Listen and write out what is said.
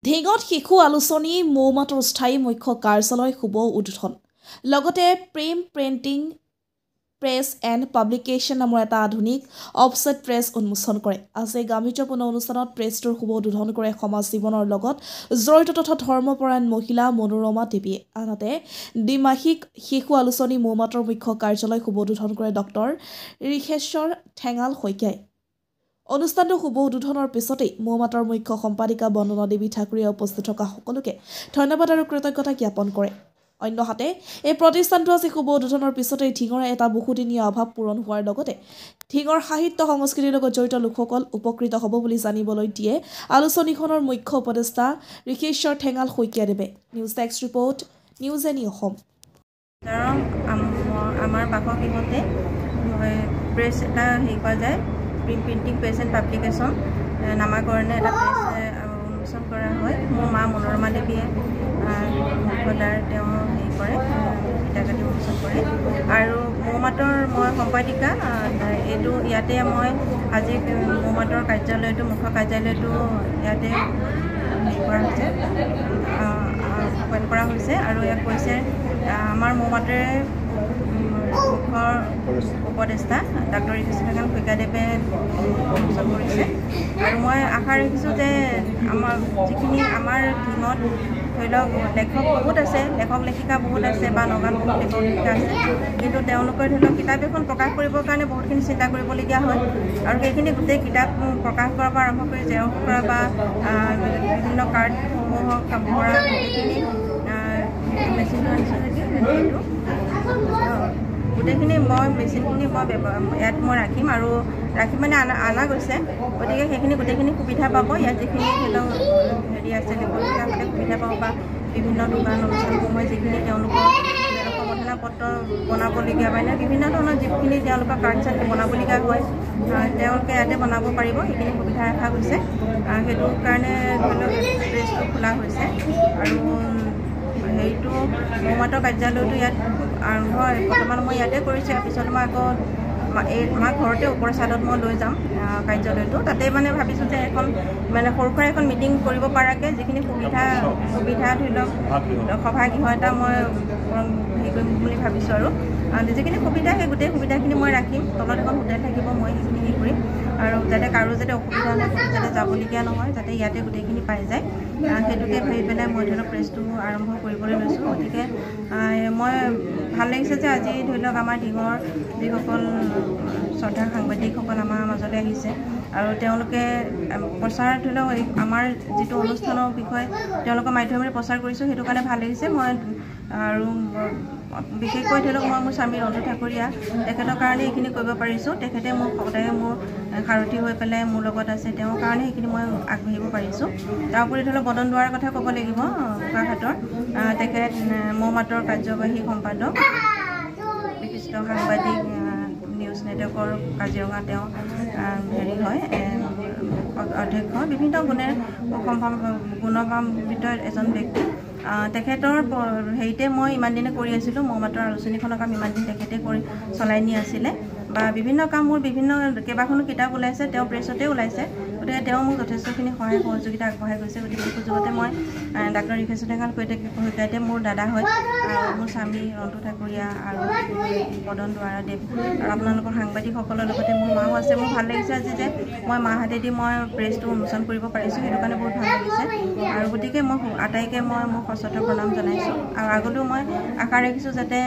ঢিঙত শিশু আলোচনী মৌমাতৰ স্থায়ী মুখ্য কাৰ্যালয় শুভ উদ্বোধন লগতে প্ৰেম প্ৰিণ্টিং প্ৰেছ এণ্ড পাব্লিকেশ্যন নামৰ এটা আধুনিক অফছেট প্ৰেছ উন্মোচন কৰে। আজি গাম্ভীৰ্যপূৰ্ণ অনুষ্ঠানত প্ৰেছটোৰ শুভ উদ্বোধন কৰে সমাজ জীৱনৰ লগত জড়িত তথা ধৰ্মপৰায়ণ মহিলা মনোৰমা দেৱীয়ে। আনহাতে দ্বিমাসিক শিশু আলোচনী মৌমাতৰ মুখ্য কাৰ্যালয় শুভ উদ্বোধন কৰে ডক্টৰ ঋষেশ্বৰ ঠেঙাল শইকীয়াই। অনুষ্ঠানটো শুভ উদ্বোধনৰ পিছতেই মৌমাতৰ মুখ্য সম্পাদিকা বন্দনা দেৱী ঠাকুৰীয়া উপস্থিত থকা সকলোকে ধন্যবাদ আৰু কৃতজ্ঞতা জ্ঞাপন কৰে। অন্যহাতে এই প্ৰতিষ্ঠানটো আজি শুভ উদ্বোধনৰ পিছতেই ঢিঙৰ এটা বহুদিনীয়া অভাৱ পূৰণ হোৱাৰ লগতে ঢিঙৰ সাহিত্য সংস্কৃতিৰ লগত জড়িত লোকসকল উপকৃত হ'ব বুলি জানিবলৈ দিয়ে আলোচনীখনৰ মুখ্য উপদেষ্টা ঋষেশ্বৰ ঠেঙাল শইকীয়াদেৱে। News desk report, news any Assam. আমাৰ বাসগৃহতে প্ৰেছ এটা হেৰি কৰা যায়, প্ৰিণ্টিং প্ৰেছ এণ্ড পাব্লিকেশ্যন নামাকৰণে এটা প্ৰেছ উন্মোচন কৰা হয়। মোৰ মা মনোৰমা দেৱীয়ে মুখ্যদাৰ তেওঁ হেৰি কৰে, ইটা কাটি উন্মোচন কৰে। আৰু মৌমাতৰ মই সম্পাদিকা। এইটো ইয়াতে মই আজি মৌমাতৰ কাৰ্যালয়টো মুখ্য কাৰ্যালয়টো ইয়াতে হেৰি কৰা হৈছে, অপেন কৰা হৈছে। আৰু ইয়াত কৈছে আমাৰ মৌমাতৰে মুখ্য উপদেষ্টা ডক্টৰ ঋষেশ্বৰ ঠেঙাল শইকীয়াদেৱে উন্মোচন কৰিছে। আৰু মই আশা ৰাখিছোঁ যে যিখিনি আমাৰ ঢিঙত ধৰি লওক লেখক বহুত আছে, লেখক লেখিকা বহুত আছে বা নগাঁৱত বহুত লেখক লেখিকা আছে, কিন্তু তেওঁলোকে ধৰি লওক কিতাপ এখন প্ৰকাশ কৰিবৰ কাৰণে বহুতখিনি চিন্তা কৰিবলগীয়া হয়। আৰু সেইখিনি গোটেই কিতাপ প্ৰকাশ কৰাৰ পৰা আৰম্ভ কৰি জেৰক্স কৰা বা বিভিন্ন কাৰ্ডসমূহক কৰা গোটেইখিনি মেচিনটো আনিছোঁ সেইটো গোটেইখিনি মই মেচিনখিনি মই ইয়াত মই ৰাখিম আৰু ৰাখি মানে অনা গৈছে। গতিকে সেইখিনি গোটেইখিনি সুবিধা পাব। ইয়াত যিখিনি ধৰি লওক হেৰি আছে লেখকসকলে সুবিধা পাব বা বিভিন্ন দোকান অনুষ্ঠানসমূহে যিখিনি তেওঁলোকৰ সম্বোধনা পত্ৰ বনাবলগীয়া বা বিভিন্ন ধৰণৰ যিখিনি তেওঁলোকৰ কাৰ্ড চাৰ্ট বনাবলগীয়া হয় তেওঁলোকে ইয়াতে বনাব পাৰিব। সেইখিনি সুবিধা ৰখা গৈছে। সেইটো কাৰণে ধৰি লওক প্ৰেছটো খোলা হৈছে। আৰু হেৰিটো মৌমাতৰ কাৰ্যালয়টো ইয়াত আৰম্ভ বৰ্তমান মই ইয়াতে কৰিছোঁ। ইয়াৰ পিছত মই আকৌ আমাৰ ঘৰতে ওপৰ চাইডত মই লৈ যাম কাৰ্যালয়টো। তাতে মানে ভাবিছোঁ যে এখন মানে সৰু সুৰা এখন মিটিং কৰিব পৰাকৈ যিখিনি সুবিধা ধৰি লওক সভাগৃহ এটা মই হেৰি কৰিম বুলি ভাবিছোঁ। আৰু যিখিনি সুবিধা সেই গোটেই সুবিধাখিনি মই ৰাখিম। তলত এখন হোটেল থাকিব, মই সেইখিনি হেৰি কৰিম। আৰু যাতে কাৰো যাতে অসুবিধা নহয়, যাতে যাবলগীয়া নহয়, যাতে ইয়াতে গোটেইখিনি পাই যায়, সেইটোকে ভাবি পেলাই মই ধৰি লওক প্ৰেছটো আৰম্ভ কৰিবলৈ লৈছোঁ। গতিকে মই ভাল লাগিছে যে আজি ধৰি লওক আমাৰ ঢিঙৰ যিসকল শ্ৰদ্ধাৰ সাংবাদিকসকল আমাৰ মাজলৈ আহিছে আৰু তেওঁলোকে প্ৰচাৰ ধৰি লওক আমাৰ যিটো অনুষ্ঠানৰ বিষয়ে তেওঁলোকৰ মাধ্যমেৰে প্ৰচাৰ কৰিছোঁ, সেইটো কাৰণে ভাল লাগিছে। মই আৰু বিশেষকৈ ধৰি লওক মই মোৰ স্বামী ৰঞ্জু ঠাকুৰীয়া তেখেতৰ কাৰণে এইখিনি কৰিব পাৰিছোঁ। তেখেতে মোক সদায় মোৰ সাৰথি হৈ পেলাই মোৰ লগত আছে, তেওঁৰ কাৰণে সেইখিনি মই আগবাঢ়িব পাৰিছোঁ। তাৰ উপৰি ধৰি লওক বদন দুৱাৰৰ কথা ক'ব লাগিব। বোকাখাটৰ তেখেত মৌমাতৰ কাৰ্যবাহী সম্পাদক, বিশিষ্ট সাংবাদিক, নিউজ নেটৱৰ্কৰ কাজিৰঙা তেওঁ হেৰি হয় অধ্যক্ষ, বিভিন্ন গুণান্বিত এজন ব্যক্তি। তেখেতৰ হেৰিতে মই ইমান দিনে কৰি আছিলোঁ। মৌমাতৰ আলোচনীখনৰ কাম ইমান দিন তেখেতে কৰি চলাই নি আছিলে বা বিভিন্ন কাম মোৰ কেইবাখনো কিতাপ ওলাইছে, তেওঁ প্ৰেছতে ওলাইছে। গতিকে তেওঁ মোক যথেষ্টখিনি সহায় সহযোগিতা আগবঢ়াই গৈছে। গতিকে এই সুযোগতে মই ডক্টৰ ঋষেশ্বৰ ঠেঙাল শইকীয়াদেৱ মোৰ দাদা হয়, মোৰ স্বামী ৰঞ্জু ঠাকুৰীয়া আৰু বদন দুৱাৰাদেৱ আৰু আপোনালোকৰ সাংবাদিকসকলৰ লগতে মোৰ মাও আছে। মোৰ ভাল লাগিছে আজি যে মই মাহাতেদি মই প্ৰেছটো উন্মোচন কৰিব পাৰিছোঁ, সেইটো কাৰণে বহুত ভাল লাগিছে। আৰু গতিকে মই আটাইকে মই মোৰ সশ্ৰদ্ধ প্ৰণাম জনাইছোঁ। আৰু আগলৈও মই আশা ৰাখিছোঁ যাতে